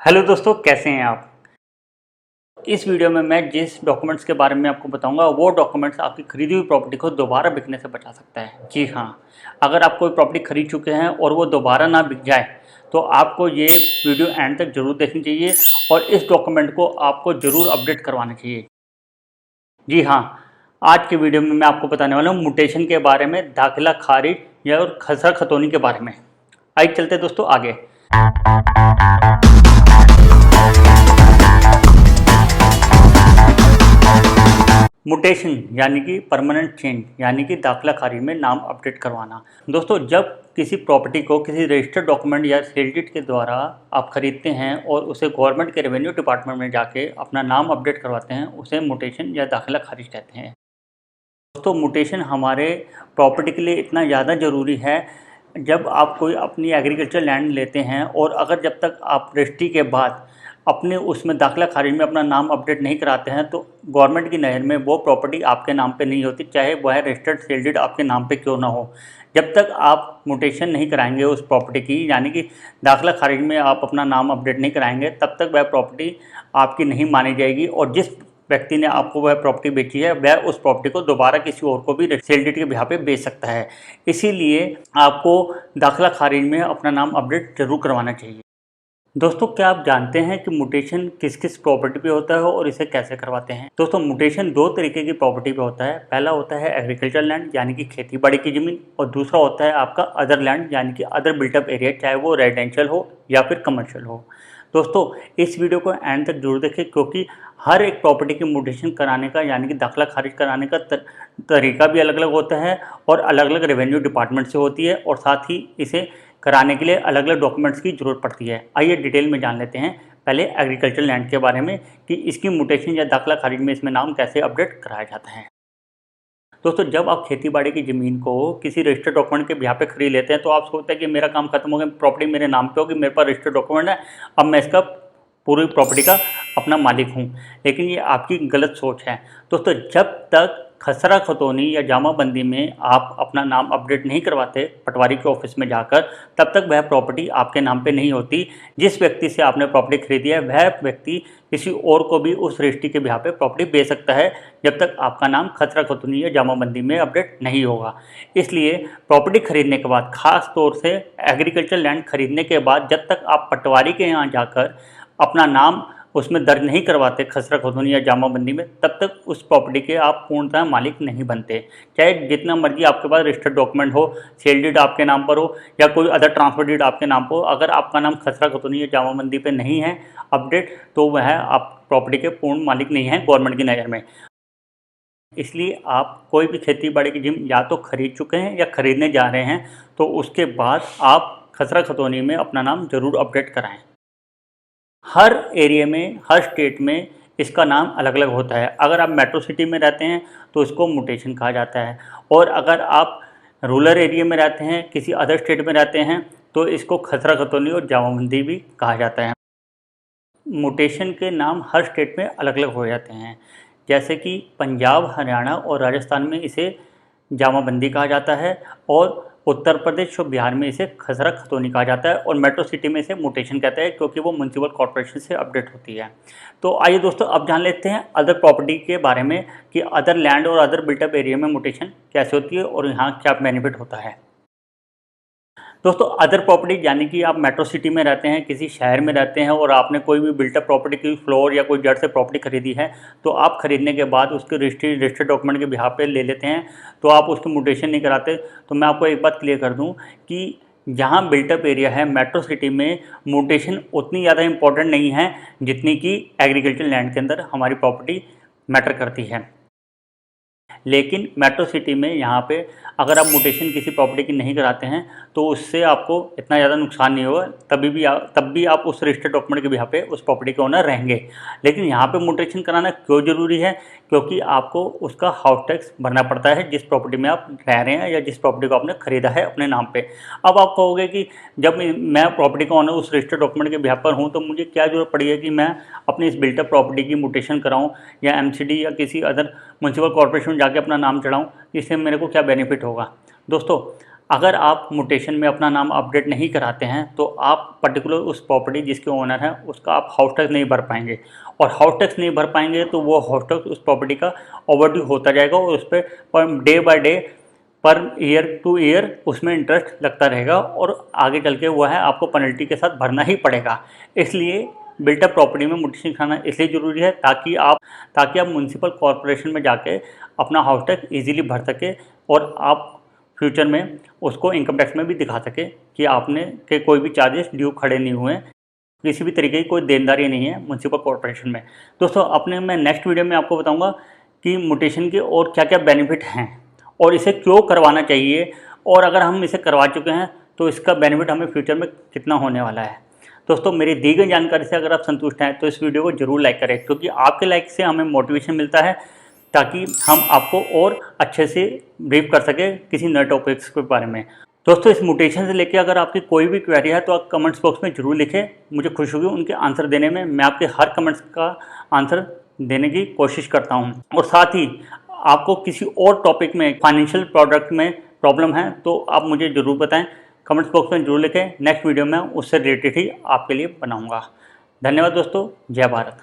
Hello दोस्तों, कैसे हैं आप। इस वीडियो में मैं जिस डॉक्यूमेंट्स के बारे में आपको बताऊंगा वो डॉक्यूमेंट्स आपकी खरीदी हुई प्रॉपर्टी को दोबारा बिकने से बचा सकता है। जी हाँ, अगर आप कोई प्रॉपर्टी खरीद चुके हैं और वो दोबारा ना बिक जाए तो आपको ये वीडियो एंड तक जरूर देखनी चाहिए और इस डॉक्यूमेंट को आपको ज़रूर अपडेट करवाना चाहिए। जी हाँ, आज के वीडियो में मैं आपको बताने वाला हूँ म्यूटेशन के बारे में, दाखिला खारिज या और खसरा खतौनी के बारे में। आइए चलते दोस्तों आगे। म्यूटेशन यानी कि परमानेंट चेंज यानी कि दाखिला खारिज में नाम अपडेट करवाना। दोस्तों, जब किसी प्रॉपर्टी को किसी रजिस्टर्ड डॉक्यूमेंट या सेल डीड के द्वारा आप खरीदते हैं और उसे गवर्नमेंट के रेवेन्यू डिपार्टमेंट में जाके अपना नाम अपडेट करवाते हैं, उसे म्यूटेशन या दाखिला खारिज कहते हैं। दोस्तों, म्यूटेशन हमारे प्रॉपर्टी के लिए इतना ज़्यादा ज़रूरी है। जब आप कोई अपनी एग्रीकल्चर लैंड लेते हैं और अगर जब तक आप रजिस्ट्री के बाद अपने उसमें दाखिला खारिज में अपना नाम अपडेट नहीं कराते हैं तो गवर्नमेंट की नज़र में वो प्रॉपर्टी आपके नाम पे नहीं होती, चाहे वह रजिस्टर्ड सेल डीड आपके नाम पे क्यों ना हो। जब तक आप म्यूटेशन नहीं कराएंगे उस प्रॉपर्टी की, यानी कि दाखिला खारिज में आप अपना नाम अपडेट नहीं कराएंगे, तब तक वह प्रॉपर्टी आपकी नहीं मानी जाएगी और जिस व्यक्ति ने आपको वह प्रॉपर्टी बेची है वह उस प्रॉपर्टी को दोबारा किसी और को भी सेल डीड के बिहाफ पे बेच सकता है। इसीलिए आपको दाखिला खारिज में अपना नाम अपडेट जरूर करवाना चाहिए। दोस्तों, क्या आप जानते हैं कि म्यूटेशन किस किस प्रॉपर्टी पे होता है और इसे कैसे करवाते हैं। दोस्तों, म्यूटेशन दो तरीके की प्रॉपर्टी पे होता है। पहला होता है एग्रीकल्चर लैंड यानी कि खेती बाड़ी की ज़मीन, और दूसरा होता है आपका अदर लैंड यानी कि अदर बिल्टअप एरिया, चाहे वो रेजिडेंशियल हो या फिर कमर्शियल हो। दोस्तों, इस वीडियो को एंड तक जरूर देखें क्योंकि हर एक प्रॉपर्टी की म्यूटेशन कराने का यानी कि दाखिला खारिज कराने का तरीका भी अलग अलग होता है और अलग अलग रेवेन्यू डिपार्टमेंट से होती है और साथ ही इसे कराने के लिए अलग अलग डॉक्यूमेंट्स की ज़रूरत पड़ती है। आइए डिटेल में जान लेते हैं पहले एग्रीकल्चर लैंड के बारे में कि इसकी म्यूटेशन या दाखिला खारिज में इसमें नाम कैसे अपडेट कराया जाता है। दोस्तों, जब आप खेती बाड़ी की ज़मीन को किसी रजिस्टर्ड डॉक्यूमेंट के बिहाफ पे खरीद लेते हैं तो आप सोचते हैं कि मेरा काम खत्म हो गया, प्रॉपर्टी मेरे नाम पे होगी, मेरे पास रजिस्टर्ड डॉक्यूमेंट है, अब मैं इसका पूरी प्रॉपर्टी का अपना मालिक हूँ। लेकिन ये आपकी गलत सोच है। दोस्तों, जब तक खसरा खतौनी या जामाबंदी में आप अपना नाम अपडेट नहीं करवाते पटवारी के ऑफिस में जाकर, तब तक वह प्रॉपर्टी आपके नाम पे नहीं होती। जिस व्यक्ति से आपने प्रॉपर्टी खरीदी है वह व्यक्ति किसी और को भी उस रजिस्ट्री के बिहाफ पे प्रॉपर्टी बेच सकता है, जब तक आपका नाम खसरा खतौनी या जामाबंदी में अपडेट नहीं होगा। इसलिए प्रॉपर्टी खरीदने के बाद, खास तौर से एग्रीकल्चर लैंड खरीदने के बाद, जब तक आप पटवारी के यहाँ जाकर अपना नाम उसमें दर्ज नहीं करवाते खसरा खतौनी या जामाबंदी में, तब तक उस प्रॉपर्टी के आप पूर्णतः मालिक नहीं बनते। चाहे जितना मर्जी आपके पास रजिस्टर्ड डॉक्यूमेंट हो, सेल डीड आपके नाम पर हो या कोई अदर ट्रांसफर डीड आपके नाम पर हो, अगर आपका नाम खसरा खतौनी या जामाबंदी पे नहीं है अपडेट, तो वह आप प्रॉपर्टी के पूर्ण मालिक नहीं हैं गवर्नमेंट की नज़र में। इसलिए आप कोई भी खेती बाड़ी की ज़मीन या तो खरीद चुके हैं या खरीदने जा रहे हैं तो उसके बाद आप खसरा खतौनी में अपना नाम ज़रूर अपडेट कराएँ। हर एरिया में, हर स्टेट में इसका नाम अलग अलग होता है। अगर आप मेट्रो सिटी में रहते हैं तो इसको म्यूटेशन कहा जाता है, और अगर आप रूरल एरिया में रहते हैं, किसी अदर स्टेट में रहते हैं, तो इसको खसरा खतौनी और जामाबंदी भी कहा जाता है। म्यूटेशन के नाम हर स्टेट में अलग अलग हो जाते हैं। जैसे कि पंजाब, हरियाणा और राजस्थान में इसे जामाबंदी कहा जाता है, और उत्तर प्रदेश और बिहार में इसे खसरा खतौनी कहा जाता है, और मेट्रो सिटी में इसे म्यूटेशन कहते हैं क्योंकि वो म्यूनसिपल कॉर्पोरेशन से अपडेट होती है। तो आइए दोस्तों, अब जान लेते हैं अदर प्रॉपर्टी के बारे में कि अदर लैंड और अदर बिल्टअप एरिया में म्यूटेशन कैसे होती है और यहाँ क्या बेनिफिट होता है। दोस्तों, अदर प्रॉपर्टी यानी कि आप मेट्रो सिटी में रहते हैं, किसी शहर में रहते हैं और आपने कोई भी बिल्टअप प्रॉपर्टी की फ्लोर या कोई जड़ से प्रॉपर्टी खरीदी है, तो आप खरीदने के बाद उसके रजिस्टर्ड डॉक्यूमेंट के बिहाफ पे ले लेते हैं, तो आप उसकी म्यूटेशन नहीं कराते। तो मैं आपको एक बात क्लियर कर दूं कि जहां बिल्टअप एरिया है मेट्रो सिटी में म्यूटेशन उतनी ज़्यादा इंपॉर्टेंट नहीं है जितनी कि एग्रीकल्चर लैंड के अंदर हमारी प्रॉपर्टी मैटर करती है। लेकिन मेट्रो सिटी में यहाँ पे अगर आप म्यूटेशन किसी प्रॉपर्टी की नहीं कराते हैं तो उससे आपको इतना ज़्यादा नुकसान नहीं होगा, तब भी आप उस रजिस्टर्ड डॉक्यूमेंट के बिहाफ पे उस प्रॉपर्टी के ओनर रहेंगे। लेकिन यहाँ पे म्यूटेशन कराना क्यों ज़रूरी है? क्योंकि आपको उसका हाउस टैक्स भरना पड़ता है जिस प्रॉपर्टी में आप रह रहे हैं या जिस प्रॉपर्टी को आपने खरीदा है अपने नाम पर। अब आप कहोगे कि जब मैं प्रॉपर्टी का ओनर उस रजिस्टर्ड डॉक्यूमेंट के बिहाफ पर हूँ तो मुझे क्या ज़रूरत पड़ी है कि मैं अपनी इस बिल्टअप प्रॉपर्टी की म्यूटेशन कराऊँ या MCD या किसी अदर म्यूनसिपल कॉर्पोरेशन में जाके अपना नाम चढ़ाऊँ, इससे मेरे को क्या बेनिफिट होगा? दोस्तों, अगर आप म्यूटेशन में अपना नाम अपडेट नहीं कराते हैं तो आप पर्टिकुलर उस प्रॉपर्टी जिसके ओनर हैं उसका आप हाउस टैक्स नहीं भर पाएंगे, और हाउस टैक्स नहीं भर पाएंगे तो वो हाउस टैक्स उस प्रॉपर्टी का ओवरड्यू होता जाएगा और उस per day by day per year two year उसमें इंटरेस्ट लगता रहेगा, और आगे चल के वह है आपको पेनल्टी के साथ भरना ही पड़ेगा। इसलिए बिल्टअप प्रॉपर्टी में म्यूटेशन कराना इसलिए ज़रूरी है ताकि आप म्यूनसिपल कॉरपोरेशन में जाके अपना हाउस टैक्स ईजिली भर सके, और आप फ्यूचर में उसको इनकम टैक्स में भी दिखा सके कि आपने के कोई भी चार्जेस ड्यू खड़े नहीं हुए, किसी भी तरीके की कोई देनदारी नहीं है म्यूनसिपल कॉरपोरेशन में। दोस्तों मैं नेक्स्ट वीडियो में आपको बताऊंगा कि म्यूटेशन के और क्या क्या बेनिफिट हैं और इसे क्यों करवाना चाहिए, और अगर हम इसे करवा चुके हैं तो इसका बेनिफिट हमें फ्यूचर में कितना होने वाला है। दोस्तों मेरी दी गई जानकारी से अगर आप संतुष्ट हैं तो इस वीडियो को जरूर लाइक करें, क्योंकि आपके लाइक से हमें मोटिवेशन मिलता है ताकि हम आपको और अच्छे से ब्रीफ कर सकें किसी नए टॉपिक्स के बारे में। दोस्तों इस म्यूटेशन से लेके अगर आपकी कोई भी क्वेरी है तो आप कमेंट्स बॉक्स में ज़रूर लिखें, मुझे खुशी होगी उनके आंसर देने में। मैं आपके हर कमेंट्स का आंसर देने की कोशिश करता हूं, और साथ ही आपको किसी और टॉपिक में फाइनेंशियल प्रोडक्ट में प्रॉब्लम है तो आप मुझे ज़रूर बताएं, कमेंट्स बॉक्स में जरूर लिखें। नेक्स्ट वीडियो में उससे रिलेटेड ही आपके लिए बनाऊँगा। धन्यवाद दोस्तों, जय भारत।